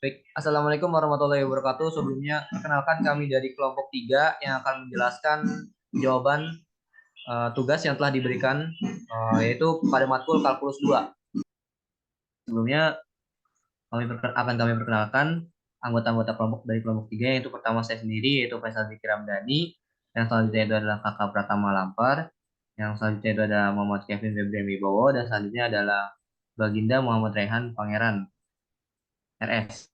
Baik, Assalamualaikum warahmatullahi wabarakatuh. Sebelumnya, perkenalkan kami dari kelompok 3 yang akan menjelaskan jawaban tugas yang telah diberikan, yaitu pada matkul kalkulus 2. Sebelumnya, kami perkenalkan anggota-anggota kelompok dari kelompok 3, yaitu pertama saya sendiri, yaitu Faisal Zikri Ramdhani. Yang selanjutnya itu adalah Kakak Pratama Lampar. Yang selanjutnya itu ada Muhammad Kevin Febrian Wibowo. Dan selanjutnya adalah Baginda Muhammad Rehan Pangeran, RS.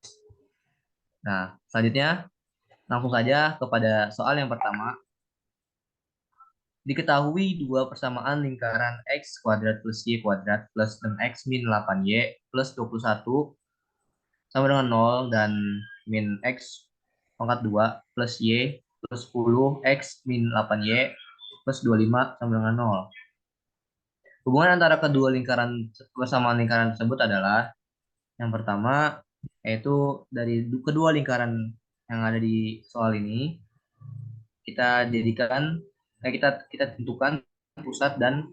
Nah, selanjutnya langsung saja kepada soal yang pertama. Diketahui dua persamaan lingkaran X kuadrat plus Y kuadrat plus 6X min 8Y plus 21 sama dengan 0 dan min X pangkat 2 plus Y plus 10X min 8Y plus 25 sama dengan 0. Hubungan antara kedua persamaan lingkaran tersebut adalah yang pertama, yaitu dari kedua lingkaran yang ada di soal ini, kita jadikan kita tentukan pusat dan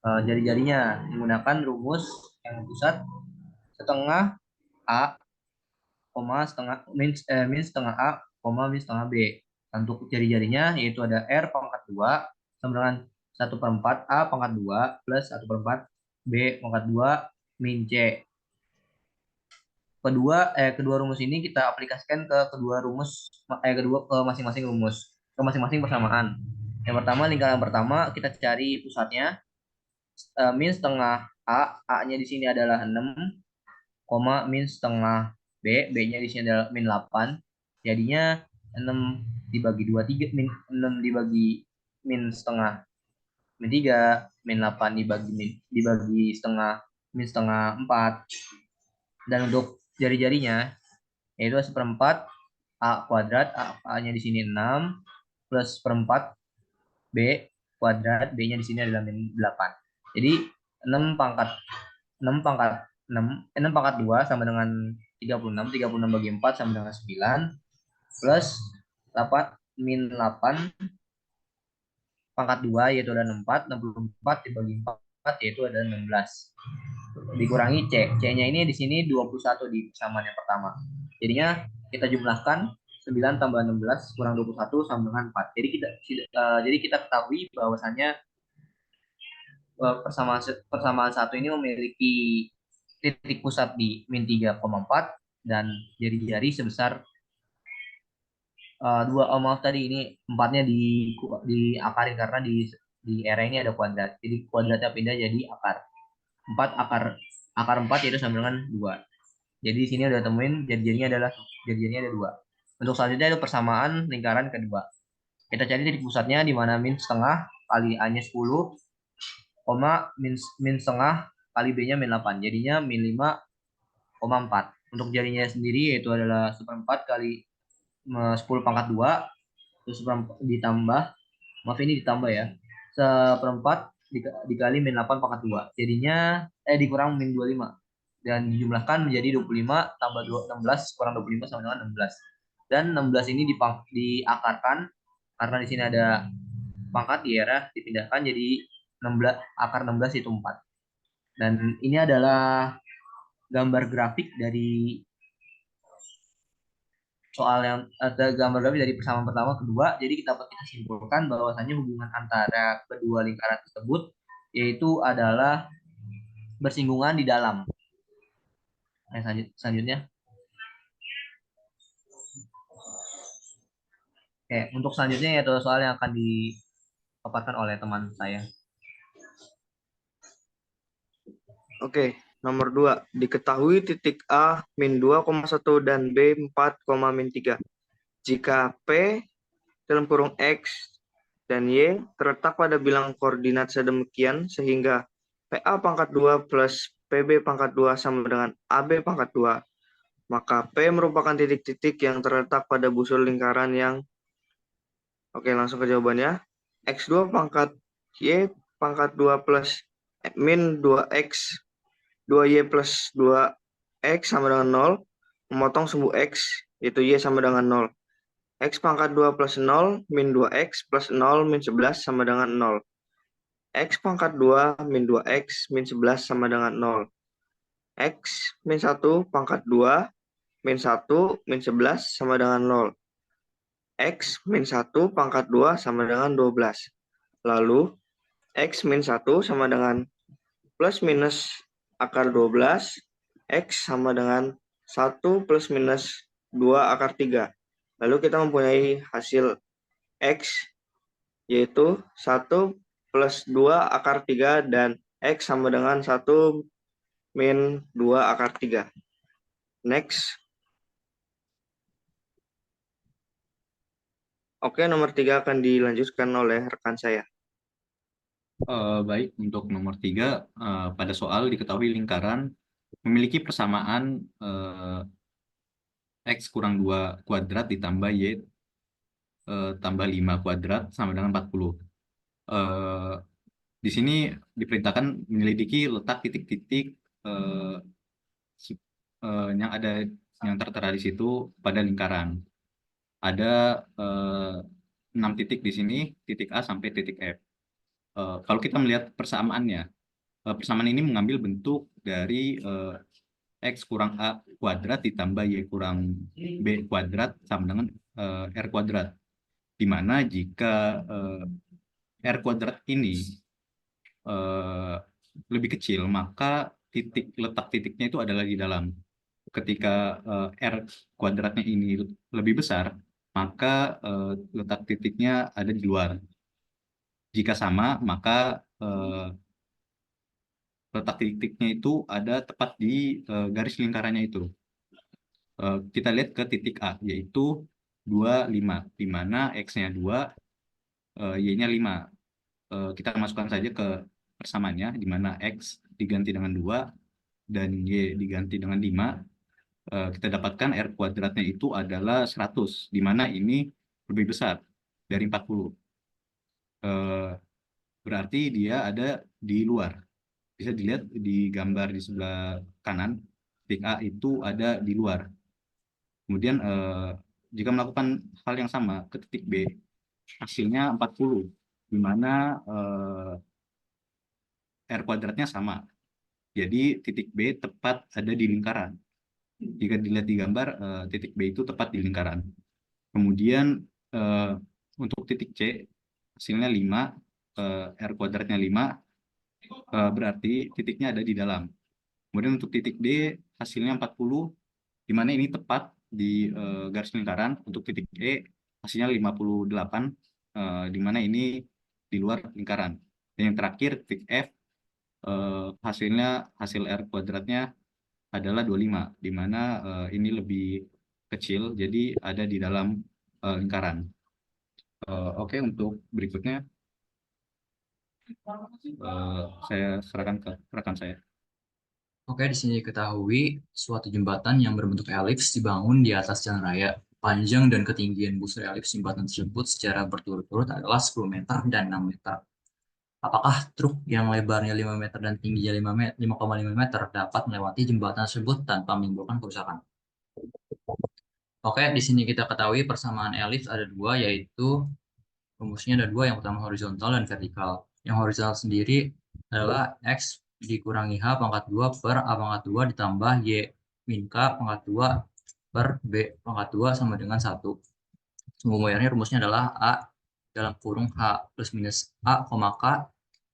jari-jarinya menggunakan rumus yang pusat setengah A, setengah min setengah A, min setengah B. Untuk jari-jarinya yaitu ada R pangkat 2 sama dengan 1/4 A pangkat 2 plus 1/4 B pangkat 2 min C. Kedua rumus ini kita aplikasikan ke masing-masing rumus, ke masing-masing persamaan. Yang pertama, lingkaran pertama kita cari pusatnya, min setengah A, A-nya di sini adalah 6, min setengah B, B-nya di sini adalah min 8. Jadinya 6 dibagi 2, 3, 6 dibagi min setengah, min 3, min 8 dibagi setengah, min setengah 4. Dan untuk jari-jarinya, yaitu 1/4 A kuadrat, A-nya di sini 6, plus seperempat B kuadrat, B-nya di sini adalah min 8. Jadi 6 pangkat 6 pangkat 6 pangkat 2 sama dengan 36. 36 bagi 4 sama dengan 9 plus 8 min 8 pangkat 2 yaitu ada 64. 64 dibagi 4 yaitu ada 16. Dikurangi C. C-nya ini di sini 21 di persamaan yang pertama. Jadinya kita jumlahkan 9 tambah 16 kurang 21 sama dengan 4. Jadi kita ketahui bahwasannya persamaan satu ini memiliki titik pusat di min 3,4 dan jari-jari sebesar 2, maaf tadi ini 4-nya diakarin karena di area ini ada kuadrat. Jadi kuadratnya pindah jadi akar. 4 akar 4 yaitu sama dengan 2. Jadi di sini udah temuin jari-jarinya ada 2. Untuk selanjutnya itu persamaan lingkaran kedua. Kita cari titik pusatnya di mana min setengah kali A-nya 10, min setengah kali B-nya min 8. Jadinya min 5,4. Untuk jarinya sendiri yaitu adalah 1/4 kali 10 pangkat 2 terus ditambah, maaf ini ditambah ya, 1/4 dikali min 8 pangkat 2. Jadinya dikurang min 25 dan dijumlahkan menjadi 25 tambah 16 kurang 25 sama dengan 16. Dan 16 ini diakarkan karena di sini ada pangkat di era dipindahkan jadi 16, akar 16 itu 4. Dan ini adalah gambar grafik dari soal yang ada gambar grafik dari persamaan pertama kedua. Jadi kita simpulkan bahwasannya hubungan antara kedua lingkaran tersebut yaitu adalah bersinggungan di dalam. Selanjutnya. Oke, untuk selanjutnya yaitu soal yang akan dipaparkan oleh teman saya. Oke, nomor 2. Diketahui titik A min 2,1 dan B 4, min 3. Jika P dalam kurung X dan Y terletak pada bilang koordinat sedemikian sehingga PA pangkat 2 plus PB pangkat 2 sama dengan AB pangkat 2, maka P merupakan titik-titik yang terletak pada busur lingkaran yang... Oke, langsung ke jawabannya. X2 pangkat Y pangkat 2 plus min 2X 2Y plus 2X sama dengan 0, memotong sumbu X, yaitu Y sama dengan 0. X pangkat 2 plus 0, min 2X plus 0, min 11 sama dengan 0. X pangkat 2, min 2X, min 11 sama dengan 0. X min 1 pangkat 2, min 1 min 11 sama dengan 0. X min 1 pangkat 2 sama dengan 12. Lalu X min 1 sama dengan plus minus akar 12. X sama dengan 1 plus minus 2 akar 3. Lalu kita mempunyai hasil X yaitu 1 plus 2 akar 3 dan X sama dengan 1 min 2 akar 3. Next. Oke, nomor 3 akan dilanjutkan oleh rekan saya. Baik, untuk nomor 3, pada soal diketahui lingkaran memiliki persamaan X kurang 2 kuadrat ditambah Y tambah 5 kuadrat sama dengan 40. Di sini diperintahkan menyelidiki letak titik-titik yang ada yang tertera di situ pada lingkaran. Ada 6 titik di sini, titik A sampai titik F. Kalau kita melihat persamaannya, persamaan ini mengambil bentuk dari X kurang A kuadrat ditambah Y kurang B kuadrat sama dengan R kuadrat. Di mana jika R kuadrat ini lebih kecil, maka letak titiknya itu adalah di dalam. Ketika R kuadratnya ini lebih besar, maka letak titiknya ada di luar. Jika sama, maka letak titiknya itu ada tepat di garis lingkarannya itu. Kita lihat ke titik A, yaitu 2, 5, di mana X-nya 2, Y-nya 5. Kita masukkan saja ke persamaannya, di mana X diganti dengan 2 dan Y diganti dengan 5. Kita dapatkan R kuadratnya itu adalah 100, di mana ini lebih besar dari 40. Berarti dia ada di luar. Bisa dilihat di gambar di sebelah kanan, titik A itu ada di luar. Kemudian jika melakukan hal yang sama ke titik B, hasilnya 40, di mana R kuadratnya sama. Jadi titik B tepat ada di lingkaran. Jika dilihat di gambar, titik B itu tepat di lingkaran. Kemudian untuk titik C, hasilnya 5, R kuadratnya 5, berarti titiknya ada di dalam. Kemudian untuk titik D, hasilnya 40, di mana ini tepat di garis lingkaran. Untuk titik E, hasilnya 58, di mana ini di luar lingkaran. Dan yang terakhir, titik F, hasil R kuadratnya adalah 25, di mana ini lebih kecil, jadi ada di dalam lingkaran. Oke, untuk berikutnya saya serahkan ke rekan saya. Oke, di sini diketahui suatu jembatan yang berbentuk elips dibangun di atas jalan raya. Panjang dan ketinggian busur elips jembatan tersebut secara berturut-turut adalah 10 meter dan 6 meter. Apakah truk yang lebarnya 5 meter dan tingginya 5,5 meter dapat melewati jembatan tersebut tanpa menimbulkan kerusakan? Oke, di sini kita ketahui persamaan elips ada dua, yaitu rumusnya ada dua, yang pertama horizontal dan vertikal. Yang horizontal sendiri adalah X dikurangi H pangkat 2 per A pangkat 2 ditambah Y min K pangkat 2 per B pangkat 2 sama dengan 1. Sumbu mayarnya rumusnya adalah A dalam kurung H plus minus A, K.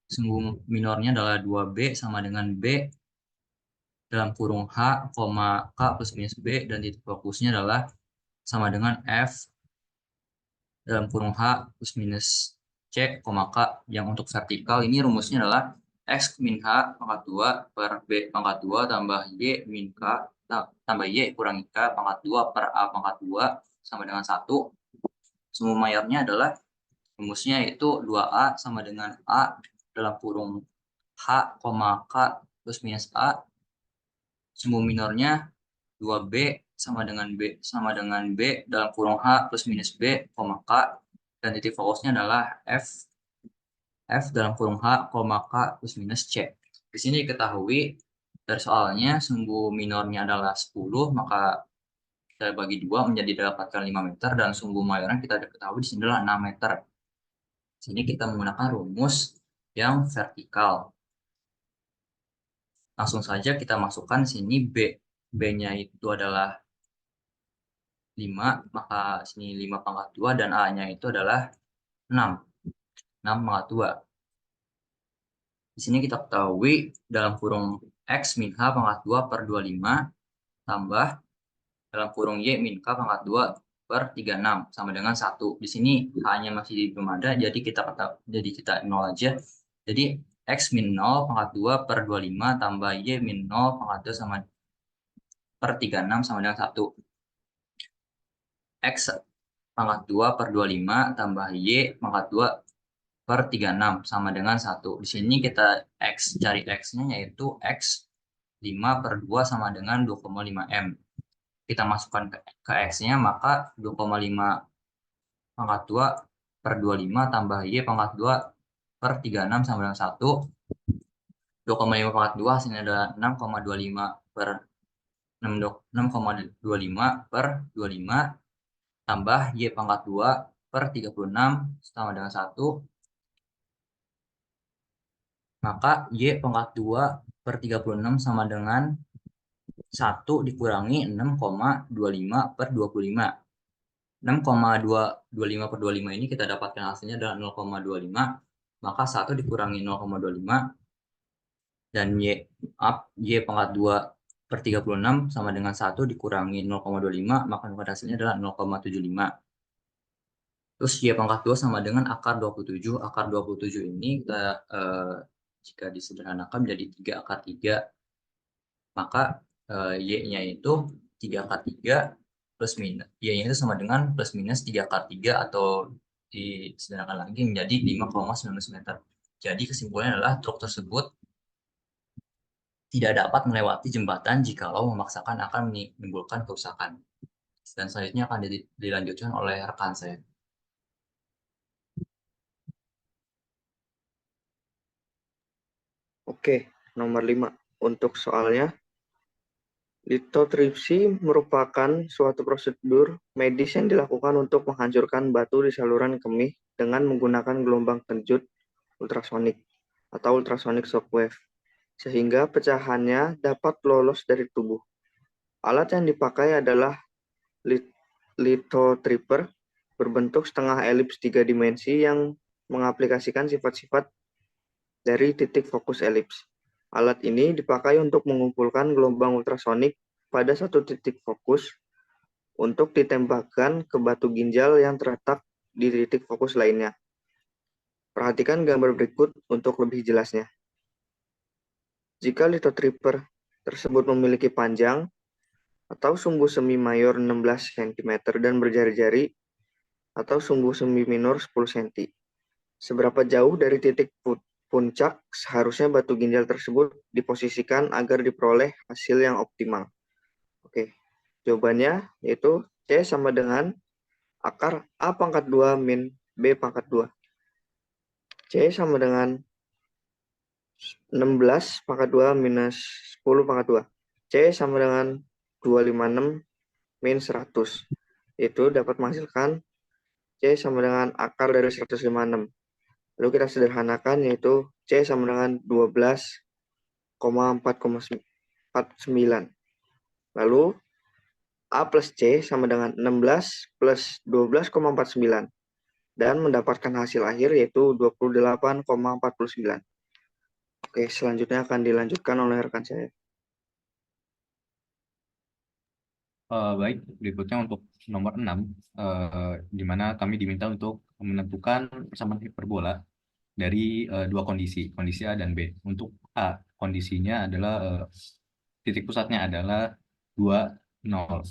Sumbu minornya adalah 2B sama dengan B dalam kurung H, K plus minus B, dan titik fokusnya adalah sama dengan F dalam kurung H plus minus C, K. Yang untuk vertikal ini rumusnya adalah X min H pangkat 2 per B pangkat 2 tambah Y min K tambah Y kurangi K pangkat 2 per A pangkat 2 sama dengan 1. Sumbu mayarnya adalah rumusnya itu 2A sama dengan A dalam kurung H, K plus minus A. Sumbu minornya 2B sama dengan B dalam kurung H plus minus B, K, dan titik fokusnya adalah F dalam kurung H, K plus minus C. Di sini diketahui dari soalnya sumbu minornya adalah 10, maka kita bagi 2 menjadi dapatkan 5 meter, dan sumbu mayornya kita ketahui di sini adalah 6 meter. Di sini kita menggunakan rumus yang vertikal. Langsung saja kita masukkan sini B. B-nya itu adalah 5, maka sini 5 pangkat 2 dan A-nya itu adalah 6. 6 pangkat 2. Di sini kita ketahui dalam kurung X min H pangkat 2 per 25 tambah dalam kurung Y min K pangkat 2 per 36 sama dengan 1. Di sini H-nya masih belum ada, jadi kita 0 aja. Jadi X min 0 pangkat 2 per 25 tambah Y min 0 pangkat 2 sama per 36 sama dengan 1. X pangkat 2 per 25 tambah Y pangkat 2 per 36 sama dengan 1. Di sini kita cari X-nya yaitu X 5 per 2 sama dengan 2,5 M. Kita masukkan ke X-nya, maka 2,5 pangkat 2 per 25 tambah Y pangkat 2 per 36 sama dengan 1. 2,5 pangkat 2 hasilnya adalah 6,25 per 6,25 per 25 tambah Y pangkat 2 per 36 sama dengan 1. Maka Y pangkat 2 per 36 sama dengan 1 dikurangi 6,25 per 25. 6,25 per 25 ini kita dapatkan hasilnya adalah 0,25. Maka 1 dikurangi 0,25 dan Y pangkat 2 per 36 sama dengan 1 dikurangi 0,25, maka hasilnya adalah 0,75. Terus Y pangkat 2 sama dengan akar 27. Akar 27 ini kita jika disederhanakan menjadi 3 akar 3, maka Y-nya itu 3 akar 3 plus minus. Y-nya itu sama dengan plus minus 3 akar 3 atau disederhanakan lagi menjadi 5,19 meter. Jadi kesimpulannya adalah truk tersebut tidak dapat melewati jembatan jikalau memaksakan akan menimbulkan kerusakan. Dan selanjutnya akan dilanjutkan oleh rekan saya. Oke, nomor 5. Untuk soalnya, lithotripsy merupakan suatu prosedur medis yang dilakukan untuk menghancurkan batu di saluran kemih dengan menggunakan gelombang kejut ultrasonik atau ultrasonic shockwave, sehingga pecahannya dapat lolos dari tubuh. Alat yang dipakai adalah lithotripper berbentuk setengah elips 3 dimensi yang mengaplikasikan sifat-sifat dari titik fokus elips. Alat ini dipakai untuk mengumpulkan gelombang ultrasonik pada satu titik fokus untuk ditembakkan ke batu ginjal yang terletak di titik fokus lainnya. Perhatikan gambar berikut untuk lebih jelasnya. Jika lithotripper tersebut memiliki panjang atau sumbu semi mayor 16 cm dan berjari-jari atau sumbu semi minor 10 cm. Seberapa jauh dari titik puncak seharusnya batu ginjal tersebut diposisikan agar diperoleh hasil yang optimal? Oke, jawabannya yaitu C sama dengan akar A pangkat 2 min B pangkat 2. C sama dengan 16 pangkat 2 minus 10 pangkat 2. C sama dengan 256 min 100. Itu dapat menghasilkan C sama dengan akar dari 156. Lalu kita sederhanakan yaitu C sama dengan 12,449. Lalu A plus C sama dengan 16 plus 12,49. Dan mendapatkan hasil akhir yaitu 28,49. Oke, selanjutnya akan dilanjutkan oleh rekan saya. Baik, berikutnya untuk nomor 6, di mana kami diminta untuk menentukan persamaan hiperbola dari dua kondisi A dan B. Untuk A, kondisinya adalah titik pusatnya adalah 2, 0,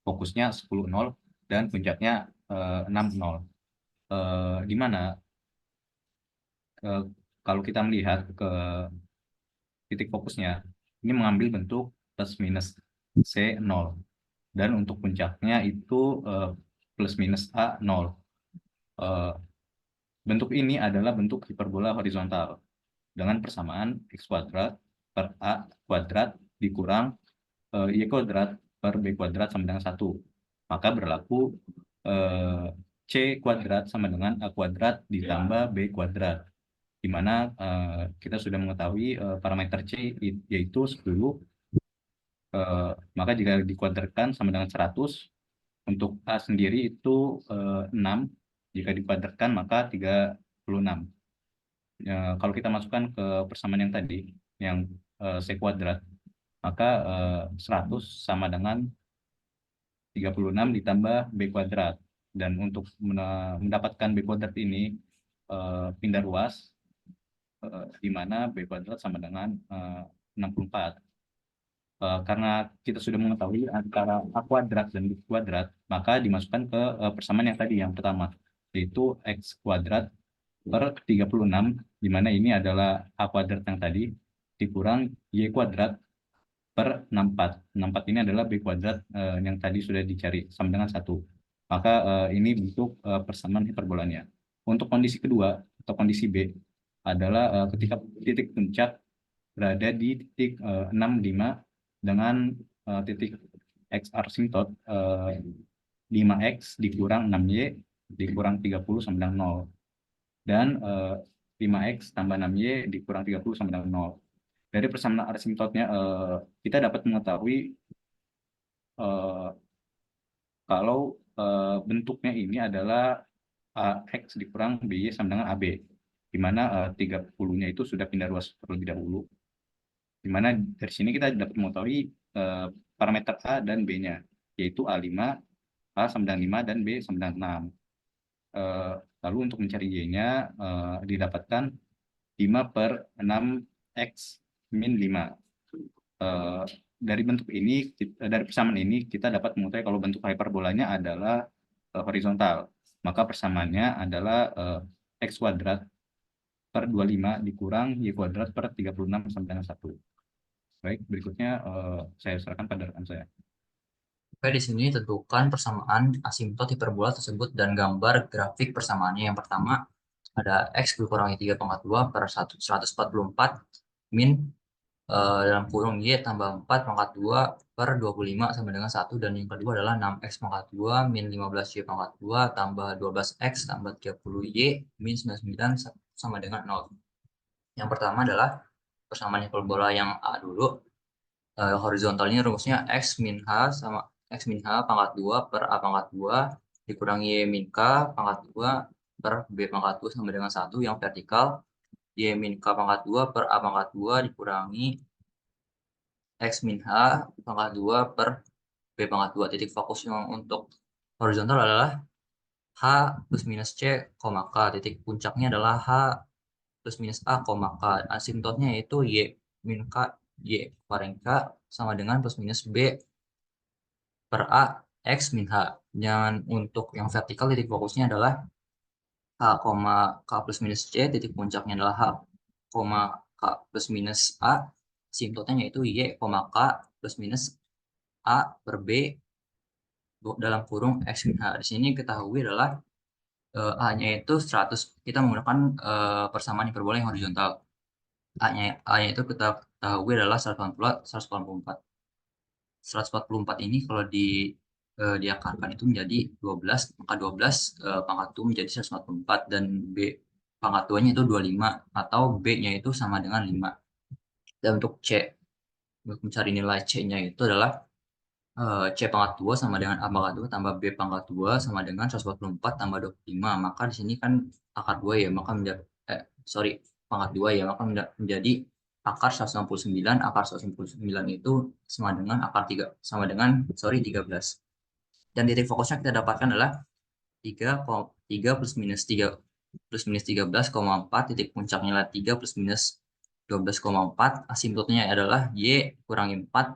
fokusnya 10, 0, dan puncaknya 6, 0. Di mana kalau kita melihat ke titik fokusnya, ini mengambil bentuk plus minus C 0. Dan untuk puncaknya itu plus minus A 0. Bentuk ini adalah bentuk hiperbola horizontal dengan persamaan X kuadrat per A kuadrat dikurang Y kuadrat per B kuadrat sama dengan 1. Maka berlaku C kuadrat sama dengan A kuadrat ditambah B kuadrat. Di mana kita sudah mengetahui parameter C yaitu 10. Maka jika dikuadratkan sama dengan 100, Untuk A sendiri itu 6, jika dikuadratkan maka 36. Kalau kita masukkan ke persamaan yang tadi, yang C kuadrat, maka 100 sama dengan 36 ditambah B kuadrat. Dan untuk mendapatkan B kuadrat ini pindah ruas, di mana B kuadrat sama dengan 64. Karena kita sudah mengetahui antara A kuadrat dan B kuadrat, maka dimasukkan ke persamaan yang tadi, yang pertama, yaitu X kuadrat per 36, di mana ini adalah A kuadrat yang tadi, dikurang Y kuadrat per 64. 64 ini adalah B kuadrat yang tadi sudah dicari, sama dengan 1. Maka ini bentuk persamaan hiperbolanya. Untuk kondisi kedua, atau kondisi B, adalah ketika titik puncak berada di titik 65 dengan titik X asymptot 5X dikurang 6Y dikurang 30 sama dengan 0. Dan 5X tambah 6Y dikurang 30 sama dengan 0. Dari persamaan asymptotnya kita dapat mengetahui kalau bentuknya ini adalah X dikurang BY sama dengan AB, di mana 30-nya itu sudah pindah ruas terlebih dahulu. Di mana dari sini kita dapat mengetahui parameter A dan B-nya, yaitu A5, A sama dengan 5, dan B sama dengan 6. Lalu untuk mencari Y-nya didapatkan 5 per 6X min 5. Dari bentuk ini, dari persamaan ini, kita dapat mengetahui kalau bentuk hiperbolanya adalah horizontal. Maka persamaannya adalah X kuadrat per 25 dikurang Y kuadrat per 36 sama dengan 1. Baik, berikutnya saya serahkan pada rekan saya. Oke, di sini tentukan persamaan asimptot hiperbola tersebut dan gambar grafik persamaannya. Yang pertama ada X dikurangi 3/2 per 144 min dalam kurung Y tambah 4 pangkat 2 per 25 sama dengan 1. Dan yang kedua adalah 6X pangkat 2 min 15Y pangkat 2 tambah 12X tambah 30Y min 99 sama dengan 0. Yang pertama adalah persamaan hiperbola yang A dulu. Horizontalnya rumusnya X min H sama X min H pangkat 2 per A pangkat 2 dikurangi Y min K pangkat 2 per B pangkat 2 sama dengan 1. Yang vertikal Y min K pangkat 2 per A pangkat 2 dikurangi X min H pangkat 2 per B pangkat 2. Titik fokus yang untuk horizontal adalah H plus minus C, K. Titik puncaknya adalah H plus minus A, K. Asimptotnya yaitu Y min K, Y kuadrat K sama dengan plus minus B per A X min H. Dan untuk yang vertikal titik fokusnya adalah H, K plus minus C, titik puncaknya adalah H, K plus minus A. Asimptotnya yaitu Y, K plus minus A per B dalam kurung X min H. Di sini ketahui adalah A-nya itu 100. Kita menggunakan persamaan hiperbola yang horizontal. A-nya itu kita ketahui adalah 144. 144 ini kalau diakarkan itu menjadi 12, maka 12 pangkat 2 menjadi 144 dan B pangkat 2-nya itu 25 atau B-nya itu sama dengan 5. Dan untuk C, untuk mencari nilai C-nya itu adalah C pangkat 2 sama dengan A pangkat 2 tambah B pangkat 2 sama dengan 144 tambah 25. Maka di sini kan akar 2 ya, maka menjadi pangkat 2 ya, maka menjadi akar 169. Akar 169 itu sama dengan akar 13. Dan titik fokusnya kita dapatkan adalah 3 plus minus 3 plus minus 13,4, titik puncaknya adalah 3 plus minus 12,4. Asimptotnya adalah Y kurangi 4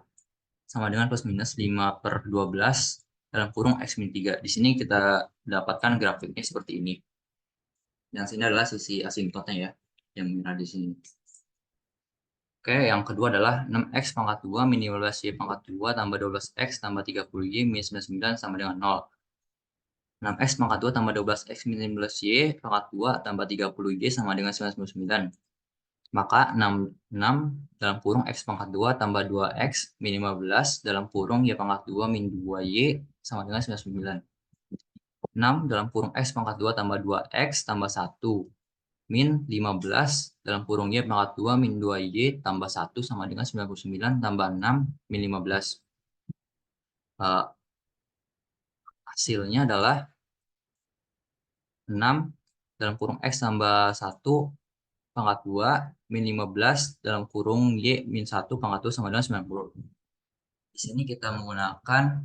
sama dengan plus minus 5 per 12 dalam kurung X min 3. Di sini kita dapatkan grafiknya seperti ini. Dan sini adalah sisi asimptotnya ya, yang merah di sini. Oke, yang kedua adalah 6X pangkat 2 min 15Y pangkat 2 tambah 12X tambah 30Y min 99 sama dengan 0. 6X pangkat 2 tambah 12X min 15Y pangkat 2 tambah 30Y sama dengan 99. Maka 6 dalam kurung X pangkat 2 tambah 2X min 15 dalam kurung Y pangkat 2 min 2Y sama dengan 99. 6 dalam kurung X pangkat 2 tambah 2X tambah 1 min 15 dalam kurung Y pangkat 2 min 2Y tambah 1 sama dengan 99 tambah 6 min 15. hasilnya adalah 6 dalam kurung X tambah 1 pangkat 2 min 15 dalam kurung Y min 1 pangkat 2 sama dengan 90. Di sini kita menggunakan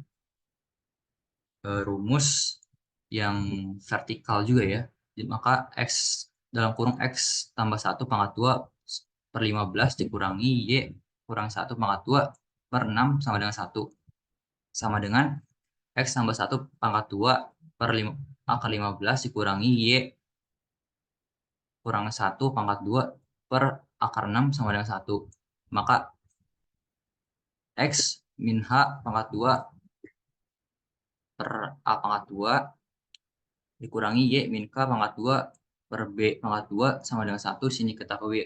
rumus yang vertikal juga ya. Maka X dalam kurung X tambah 1 pangkat 2 per 15 dikurangi Y kurang 1 pangkat 2 per 6 sama dengan 1. Sama dengan X tambah 1 pangkat 2 per akar 15 dikurangi Y kurang 1 pangkat 2 per akar 6 sama dengan 1. Maka X min H pangkat 2 per A pangkat 2 dikurangi Y min K pangkat 2 per B pangkat 2 sama dengan 1. Sini ketahui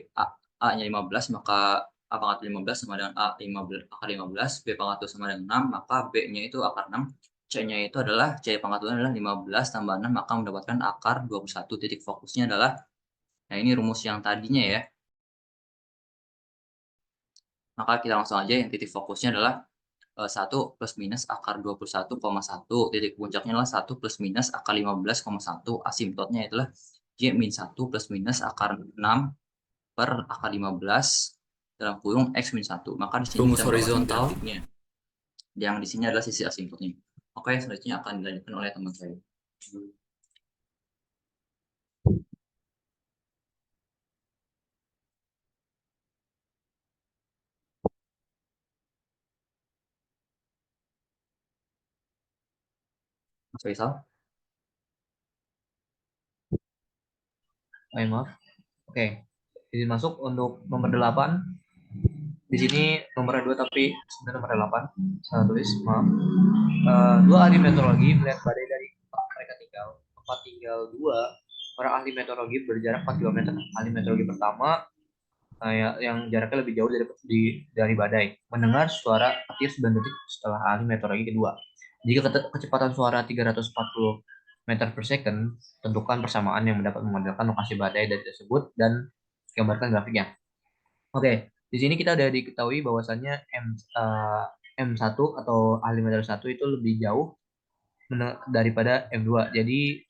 A-nya 15, maka A pangkat 15 sama dengan A 15, akar 15, B pangkat 2 sama dengan 6, maka B-nya itu akar 6. C-nya itu adalah, C pangkat 2 adalah 15 tambah 6, maka mendapatkan akar 21. Titik fokusnya adalah, nah ini rumus yang tadinya ya. Maka kita langsung aja, yang titik fokusnya adalah 1 plus minus akar 21,1. Titik puncaknya adalah 1 plus minus akar 15,1. Asimptotnya adalah Y min 1 plus minus akar 6 per akar 15 dalam kurung X min 1. Maka di sini Rumus kita mendapatkan horizontal. grafiknya. Yang di sini adalah sisi asimptotnya. Oke, selanjutnya akan dilanjutkan oleh teman saya. Mas Faisal. Maaf. Oke. Izin masuk untuk nomor 8. Di sini nomor 2 tapi sebenarnya nomor 8. Salah tulis, maaf. Dua ahli meteorologi melihat badai dari tempat mereka tinggal 2. Para ahli meteorologi berjarak 4 km. Ahli meteorologi pertama yang jaraknya lebih jauh dari badai mendengar suara petir 9 detik setelah ahli meteorologi kedua. Jika kecepatan suara 340 meter per second, tentukan persamaan yang dapat mengandalkan lokasi badai dari tersebut dan gambarkan grafiknya. Oke, di sini kita udah diketahui bahwasannya M1 atau ahli meteor 1 itu lebih jauh daripada M2. Jadi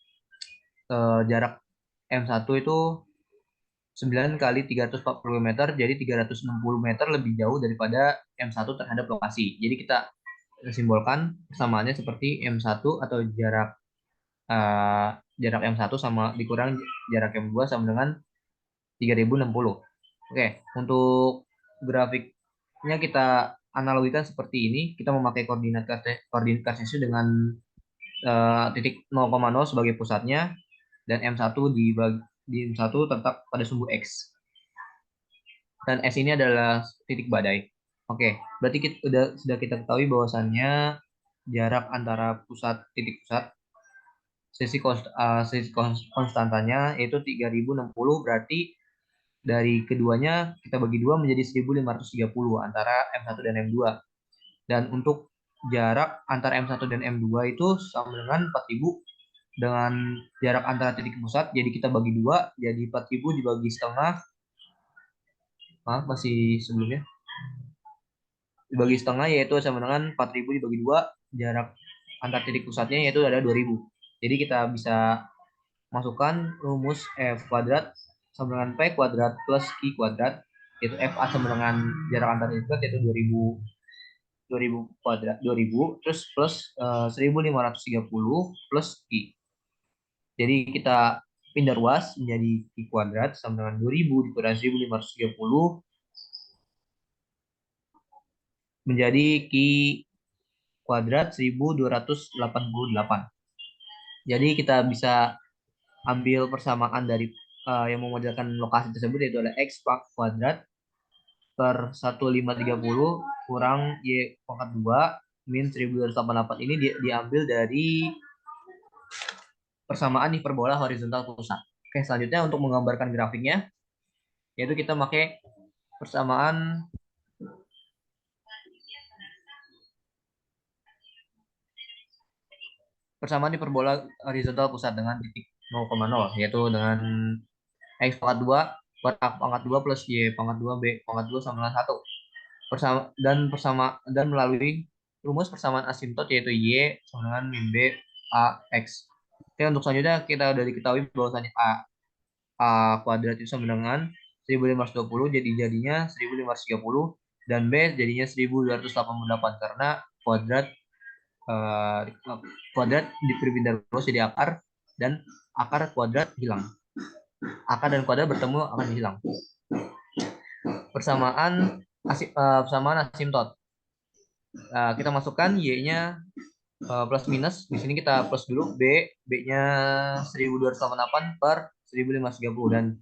jarak M1 itu 9 kali 340 meter, jadi 360 meter lebih jauh daripada M1 terhadap lokasi. Jadi kita simbolkan persamaannya seperti M1 atau jarak M1 sama dikurang jarak M2 sama dengan 3060. Oke, untuk grafiknya kita analogikan seperti ini. Kita memakai koordinat kartesius dengan titik 0,0 sebagai pusatnya dan M1 di M1 terletak pada sumbu X. Dan S ini adalah titik badai. Oke, berarti sudah kita ketahui bahwasannya jarak antara titik pusat sisi konstantanya yaitu 3060, berarti dari keduanya kita bagi 2 menjadi 1530 antara M1 dan M2. Dan untuk jarak antara M1 dan M2 itu sama dengan 4000 dengan jarak antara titik pusat, jadi kita bagi 2 jadi 4000 dibagi setengah. Maaf, masih sebelumnya. Dibagi setengah yaitu sama dengan 4000 dibagi 2, jarak antar titik pusatnya yaitu ada 2000. Jadi kita bisa masukkan rumus F kuadrat sama dengan P kuadrat plus Q kuadrat, yaitu FA sama dengan jarak antar titik pusat yaitu 2000 kuadrat 2000 terus plus 1530 plus Q. Jadi kita pindah ruas menjadi Q kuadrat sama dengan 2000 dikurangi 1530 menjadi Q kuadrat 1288. Jadi kita bisa ambil persamaan dari yang memodelkan lokasi tersebut, yaitu adalah X kuadrat per 1530 kurang Y pangkat 2 min 1288. Ini diambil dari persamaan hiperbola horizontal pusat. Oke, selanjutnya untuk menggambarkan grafiknya, yaitu kita pakai persamaan hiperbola horizontal pusat dengan titik 0,0, yaitu dengan X pangkat 2 per A pangkat 2 plus Y pangkat 2 B pangkat 2 sama dengan 1. Dan melalui rumus persamaan asimptot yaitu Y sama dengan min B AX. Oke, untuk selanjutnya kita udah diketahui bahwasannya A kuadrat itu sama dengan 1520, jadinya 1530, dan B jadinya 1288 karena eh, kuadrat dipindah terus jadi akar, dan akar kuadrat hilang. Akar dan kuadrat bertemu akan hilang. Persamaan asimtot. Kita masukkan Y-nya plus minus. Di sini kita plus dulu B-nya 1288 per 1530,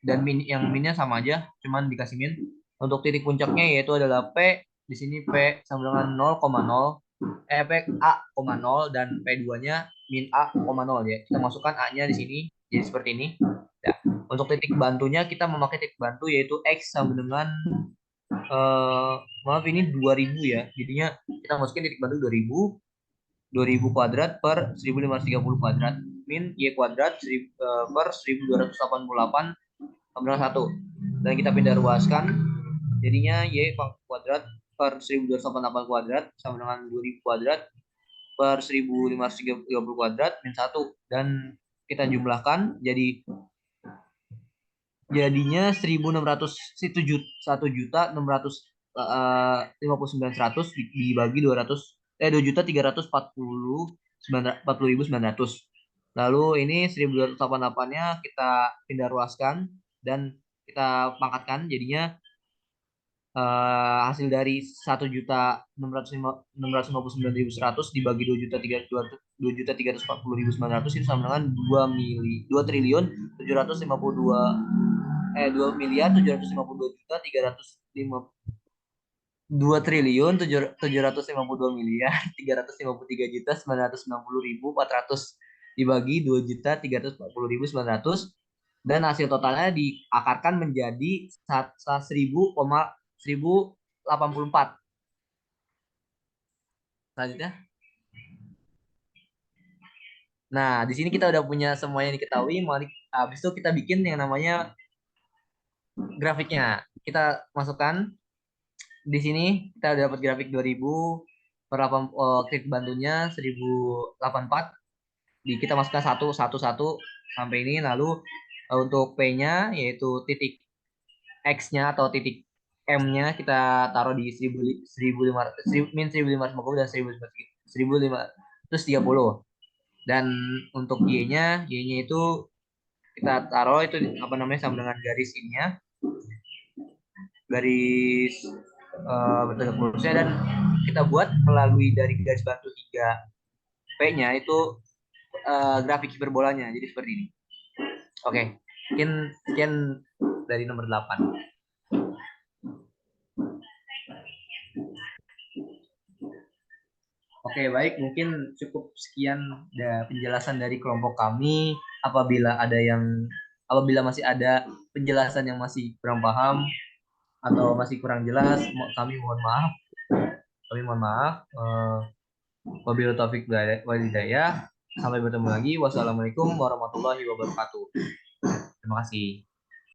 dan yang minnya sama aja, cuman dikasih min. Untuk titik puncaknya yaitu adalah P. Di sini P sama dengan 0,0, P A,0, dan P2-nya min A,0 ya. Kita masukkan A-nya di sini jadi seperti ini. Ya. Untuk titik bantunya kita memakai titik bantu yaitu X sama dengan maaf ini 2000 ya. Jadinya kita masukin titik bantu 2000 kuadrat per 1530 kuadrat min Y kuadrat per 1288 sama dengan 1. Dan kita pindah ruaskan, jadinya Y kuadrat per 1288 kuadrat sama dengan 2000 kuadrat per 1530 kuadrat min 1. Dan kita jumlahkan jadinya 1600, 1.659.100 dibagi 2.340.900. Lalu ini 1288-nya kita pindah ruaskan dan kita pangkatkan, jadinya hasil dari 1.659.100 dibagi 2.340.900 itu sama dengan 2.752.353.350.400 dibagi 2.340.900, dan hasil totalnya diakarkan menjadi 1084. Selanjutnya. Nah, di sini kita udah punya semua yang diketahui. Habis itu kita bikin yang namanya grafiknya. Kita masukkan di sini, kita udah dapat grafik 2000 per klik bantunya 1084. Kita masukkan satu sampai ini. Lalu untuk P-nya yaitu titik X-nya atau titik M-nya kita taruh di 1550 dan 1530. Dan untuk Y-nya itu kita taruh itu sama dengan garis ininya, garis bertegak lurusnya, dan kita buat melalui dari garis bantu 3P-nya itu grafik hiperbolanya jadi seperti ini. Oke, sekian dari nomor 8. Oke, baik, mungkin cukup sekian penjelasan dari kelompok kami. Apabila masih ada penjelasan yang masih kurang paham atau masih kurang jelas, kami mohon maaf. Wabillahi taufiq wal hidayah. Sampai bertemu lagi. Wassalamualaikum warahmatullahi wabarakatuh. Terima kasih.